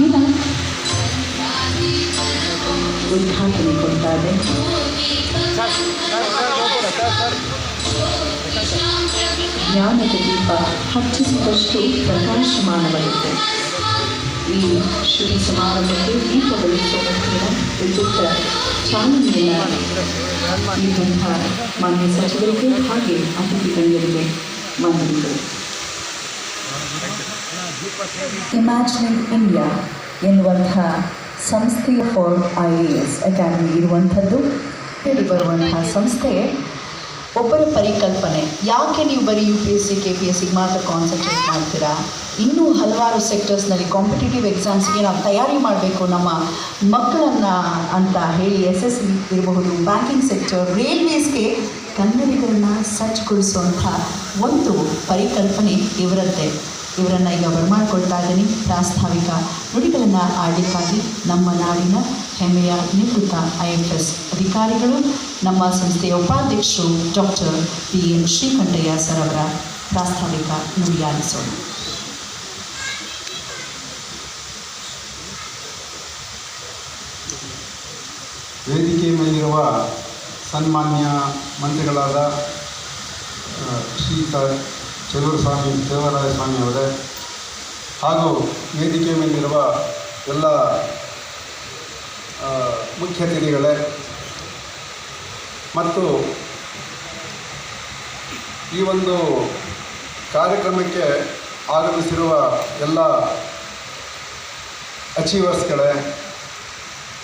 ಈಗ ಉದ್ಘಾಟನೆಗೊಂಡಾಗ ಜ್ಞಾನದ ದೀಪ ಹಚ್ಚಿಸಿದಷ್ಟು ಪ್ರಕಾಶಮಾನವಾಗಿದೆ. ಈ ಶುಭ ಸಮಾರಂಭಕ್ಕೆ ದೀಪ ಬೆಳೆಸುವ ವಿದ್ಯುತ್ ಚಾಲನೆಯನ್ನು ನೀಡಿದಂತಹ ಮಾನ್ಯ ಸಚಿವರಿಗೆ ಹಾಗೆ ಅತಿಥಿ ಗಣ್ಯರಿಗೆ ವಂದನೆಗಳು. ಇಮ್ಯಾಜಿನಿಂಗ್ ಇಂಡಿಯಾ ಎನ್ನುವಂತಹ ಸಂಸ್ಥೆಯ ಫಾರ್ IAS ಅಕಾಡೆಮಿ ಇರುವಂಥದ್ದು. ಬರುವಂತಹ ಸಂಸ್ಥೆ ಒಬ್ಬರ ಪರಿಕಲ್ಪನೆ, ಯಾಕೆ ನೀವು ಬರೀ UPSC KPSC ಮಾತ್ರ ಕಾನ್ಸಂಟ್ರೇಟ್ ಮಾಡ್ತೀರಾ, ಇನ್ನೂ ಹಲವಾರು ಸೆಕ್ಟರ್ಸ್ನಲ್ಲಿ ಕಾಂಪಿಟೇಟಿವ್ ಎಕ್ಸಾಮ್ಸ್ಗೆ ನಾವು ತಯಾರಿ ಮಾಡಬೇಕು ನಮ್ಮ ಮಕ್ಕಳನ್ನು ಅಂತ ಹೇಳಿ SSC ಇರಬಹುದು, ಬ್ಯಾಂಕಿಂಗ್ ಸೆಕ್ಟರ್, ರೈಲ್ವೇಸ್ಗೆ ಕನ್ನಡಿಗರನ್ನು ಸಜ್ಜುಗೊಳಿಸುವಂಥ ಒಂದು ಪರಿಕಲ್ಪನೆ ಇವರದ್ದೇ. ಇವರನ್ನು ಈಗ ಬರಮಾಡಿಕೊಳ್ತಾ ಇದ್ದೀನಿ. ಪ್ರಾಸ್ತಾವಿಕ ನುಡಿಗಳನ್ನು ಆಡಲಿಕ್ಕಾಗಿ ನಮ್ಮ ನಾಡಿನ ಹೆಮ್ಮೆಯ ನಿವೃತ್ತ IFS ಅಧಿಕಾರಿಗಳು, ನಮ್ಮ ಸಂಸ್ಥೆಯ ಉಪಾಧ್ಯಕ್ಷರು ಡಾಕ್ಟರ್ PN ಶ್ರೀಕಂಠಯ್ಯ ಸರ್ ಅವರ ಪ್ರಾಸ್ತಾವಿಕ ನುಡಿ ಆಲಿಸೋಣ. ವೇದಿಕೆ ಮೇಲಿರುವ ಸನ್ಮಾನ್ಯ ಮಂತ್ರಿಗಳಾದ ಶ್ರೀಯುತ ದೇವರಾಯ ಸ್ವಾಮಿ ಅವರೇ, ಹಾಗೂ ವೇದಿಕೆ ಮೇಲಿರುವ ಎಲ್ಲ ಮುಖ್ಯ ಅತಿಥಿಗಳೇ ಮತ್ತು ಈ ಒಂದು ಕಾರ್ಯಕ್ರಮಕ್ಕೆ ಆಗಮಿಸಿರುವ ಎಲ್ಲ ಅಚೀವರ್ಸ್ಗಳೇ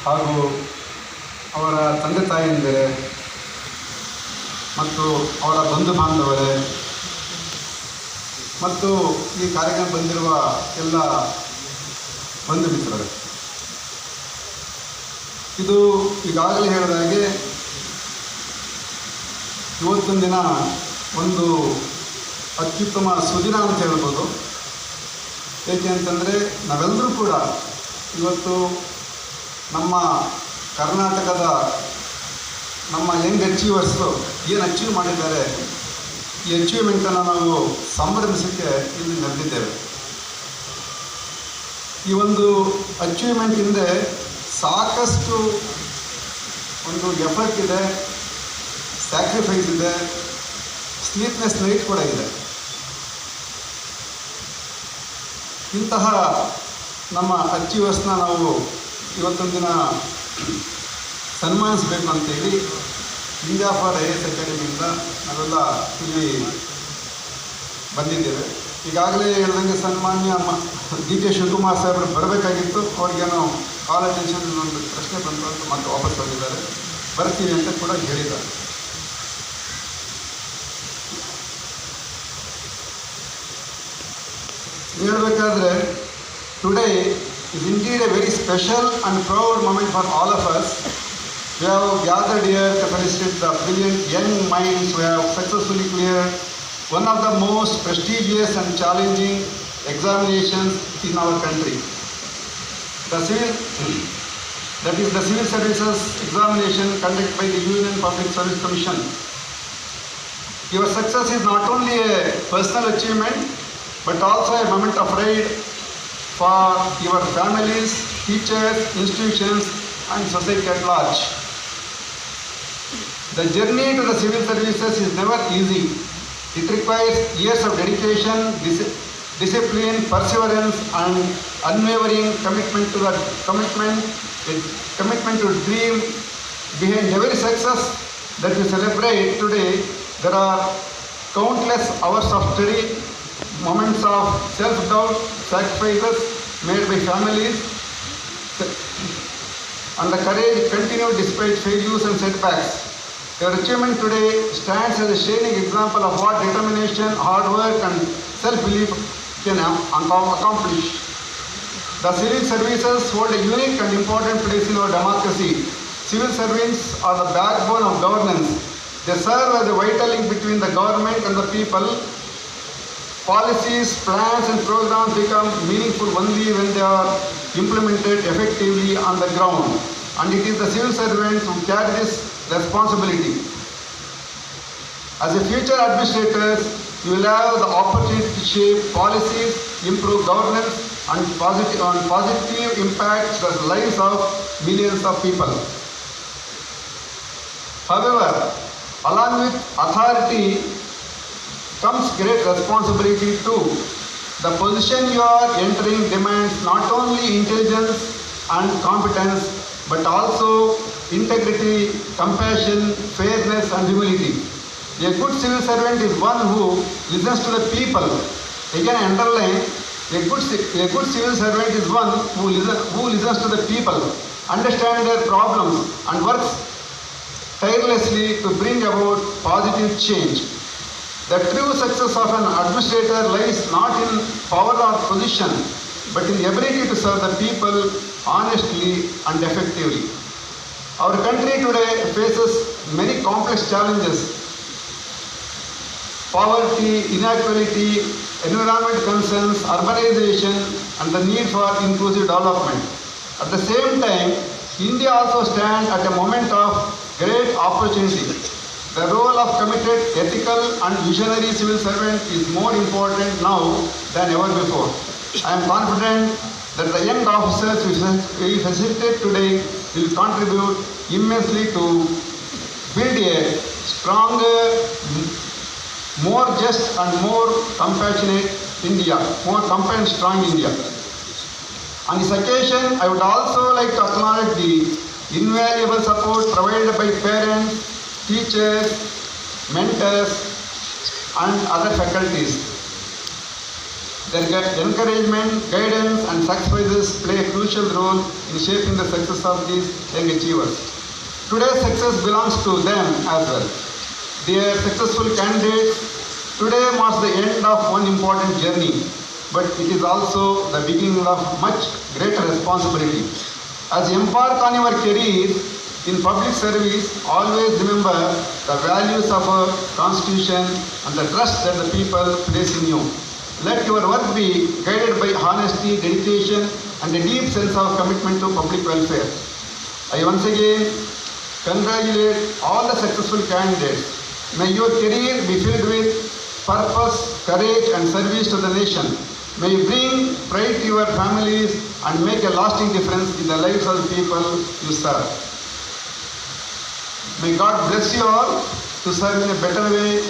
ಹಾಗೂ ಅವರ ತಂದೆ ತಾಯಿಯಂದಿರೇ ಮತ್ತು ಅವರ ಬಂಧು ಬಾಂಧವರೇ ಮತ್ತು ಈ ಕಾರ್ಯಕ್ರಮ ಬಂದಿರುವ ಎಲ್ಲ ಬಂಧು ಮಿತ್ರರೇ, ಇದು ಈಗಾಗಲೇ ಹೇಳಿದ ಹಾಗೆ ಇವತ್ತೊಂದು ದಿನ ಒಂದು ಅತ್ಯುತ್ತಮ ಸುದಿನ ಅಂತ ಹೇಳ್ಬೋದು. ಏಕೆ ಅಂತಂದರೆ ನಾವೆಲ್ಲರೂ ಕೂಡ ಇವತ್ತು ನಮ್ಮ ಕರ್ನಾಟಕದ ನಮ್ಮ ಯಂಗ್ ಅಚೀವರ್ಸು ಏನು ಅಚೀವ್ ಮಾಡಿದ್ದಾರೆ, ಈ ಅಚೀವ್ಮೆಂಟನ್ನು ನಾವು ಸಂಭ್ರಮಿಸೋಕ್ಕೆ ಇಲ್ಲಿ ನೆರೆದಿದ್ದೇವೆ. ಈ ಒಂದು ಅಚೀವ್ಮೆಂಟ್ ಹಿಂದೆ ಸಾಕಷ್ಟು ಒಂದು ಎಫರ್ಟ್ ಇದೆ, ಸ್ಯಾಕ್ರಿಫೈಸ್ ಇದೆ, ಸ್ಲೀಪ್ನೆಸ್ ನೈಟ್ ಕೂಡ ಇದೆ. ಇಂತಹ ನಮ್ಮ ಅಚೀವರ್ಸ್ನ ನಾವು ಇವತ್ತೊಂದು ದಿನ ಸನ್ಮಾನಿಸಬೇಕು ಅಂತೇಳಿ ಇಂಡಿಯಾ ಫಾರ್ IAS ಅಕಾಡೆಮಿಯಿಂದ ನಾವೆಲ್ಲ ಇಲ್ಲಿ ಬಂದಿದ್ದೇವೆ. ಈಗಾಗಲೇ ಹೇಳ್ದಂಗೆ ಸನ್ಮಾನ್ಯ DK ಶಿವಕುಮಾರ್ ಸಾಹೇಬರು ಬರಬೇಕಾಗಿತ್ತು, ಅವ್ರಿಗೇನೋ ಕಾಲ್ ಅಟೆನ್ಷನ್ ಒಂದು ಪ್ರಶ್ನೆ ಬಂತು ಅಂತ ಮತ್ತೆ ವಾಪಸ್ ಹೋಗಿದ್ದಾರೆ, ಬರ್ತೀವಿ ಅಂತ ಕೂಡ ಹೇಳಿದ್ದಾರೆ. ಹೇಳಬೇಕಾದ್ರೆ today is indeed a very special and proud moment for all of us. We have gathered here to felicitate the brilliant young minds who have successfully cleared one of the most prestigious and challenging examinations in our country. The Civil Services Examination conducted by the Union Public Service Commission. Your success is not only a personal achievement but also a moment of pride for your families, teachers, institutions and society at large. The journey to the civil services is never easy. It requires years of dedication, discipline, perseverance and unwavering commitment to dream. Behind every success that we celebrate today, there are countless hours of study, moments of self-doubt, sacrifices made by families, and the courage to continue despite failures and setbacks. Your achievement today stands as a shining example of what determination, hard work and self-belief can accomplish. The civil services hold a unique and important place in our democracy. Civil servants are the backbone of governance. They serve as a vital link between the government and the people. Policies, plans and programs become meaningful only when they are implemented effectively on the ground. And it is the civil servants who carry this responsibility. As a future administrators, you will have the opportunity to shape policies, improve governance and positive impact the lives of millions of people. However, along with authority comes great responsibility too. The position you are entering demands not only intelligence and competence, but also integrity, compassion, fairness and humility. A good civil servant is one who listens to the people. Again, underline, a good civil servant is one who listens to the people, understands their problems and works tirelessly to bring about positive change. The true success of an administrator lies not in power or position, but in the ability to serve the people honestly and effectively. Our country today faces many complex challenges: poverty, inequality, environment concerns, urbanization, and the need for inclusive development. At the same time, India also stands at a moment of great opportunity. The role of committed, ethical, and visionary civil servant is more important now than ever before. I am confident that the young officers we facilitate today will contribute immensely to build a stronger, more just and more compassionate India, more compassionate, strong India. On this occasion, I would also like to acknowledge the invaluable support provided by parents, teachers, mentors, and other faculties. Their encouragement, guidance, and sacrifices play a crucial role in shaping the success of these young achievers. Today's success belongs to them as well. Dear successful candidates, today marks the end of one important journey, but it is also the beginning of much greater responsibility. As you embark on your career in public service, always remember the values of our constitution and the trust that the people place in you. Let your work be guided by honesty, dedication, and a deep sense of commitment to public welfare. I once again congratulate all the successful candidates. May your career be filled with purpose, courage, and service to the nation. May you bring pride to your families and make a lasting difference in the lives of the people you serve. May God bless you all to serve in a better way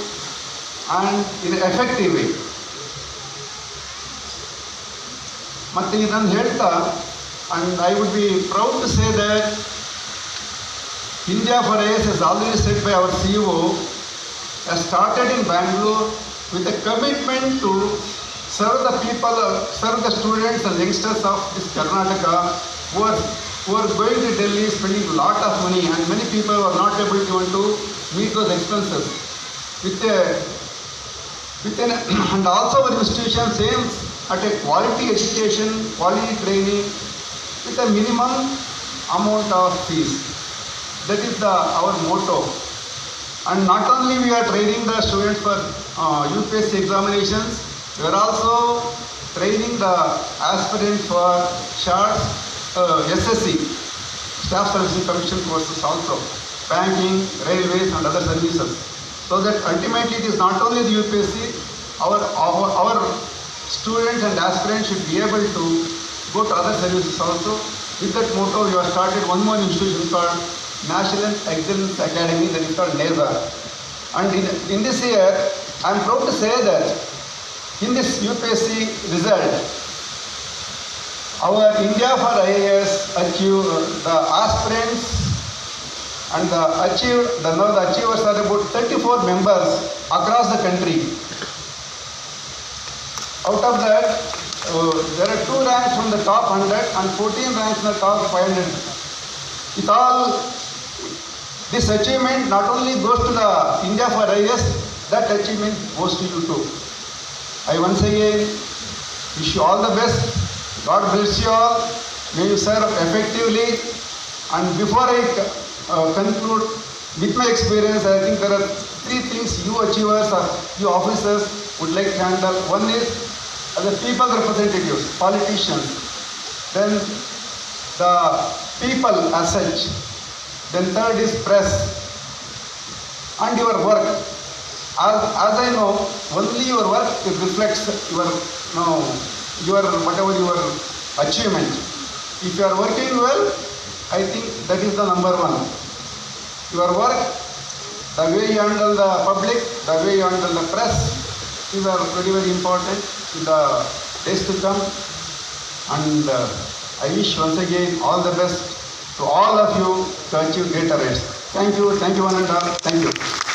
and in an effective way. ಮತ್ತೆ ಇದನ್ನು ಹೇಳ್ತಾ, and I would be proud to say that India for IAS, as already said by our CEO, has started in Bangalore with a commitment to serve the people, serve the students and youngsters of this Karnataka who are going to Delhi, spending a lot of money, and many people are not able to meet those expenses. And also our institution aims at a quality education, quality training with a minimum amount of fees. That is our motto. And not only we are training the students for UPSC examinations, we are also training the aspirants for short SSC, Staff Servicing Commission courses also, banking, railways and other services. So that ultimately it is not only the UPSC, our students and aspirants should be able to go to other services also. With that motto, we have started one more institution called National Excellence Academy, that is called NESA. And in this year, I am proud to say that in this UPSC result, our India for IAS achieved, the aspirants and the achievers are about 34 members across the country. Out of that, there are 2 ranks from the top 100 and 14 ranks from the top 500. This achievement not only goes to the India for IAS, that achievement goes to you too. I once again wish you all the best. God bless you all. May you serve effectively. And before I conclude with my experience, I think there are 3 things you achievers or you officers would like to handle. One is as a people representatives, politicians. Then the people as such. Then third is press and your work. As I know, only your work reflects your your whatever your achievement. If you are working well, I think that is the number one. Your work, the way you handle the public, the way you handle the press, these are very, very important in the days to come. And I wish once again all the best to all of you to achieve greater heights. Thank you one and all. Thank you.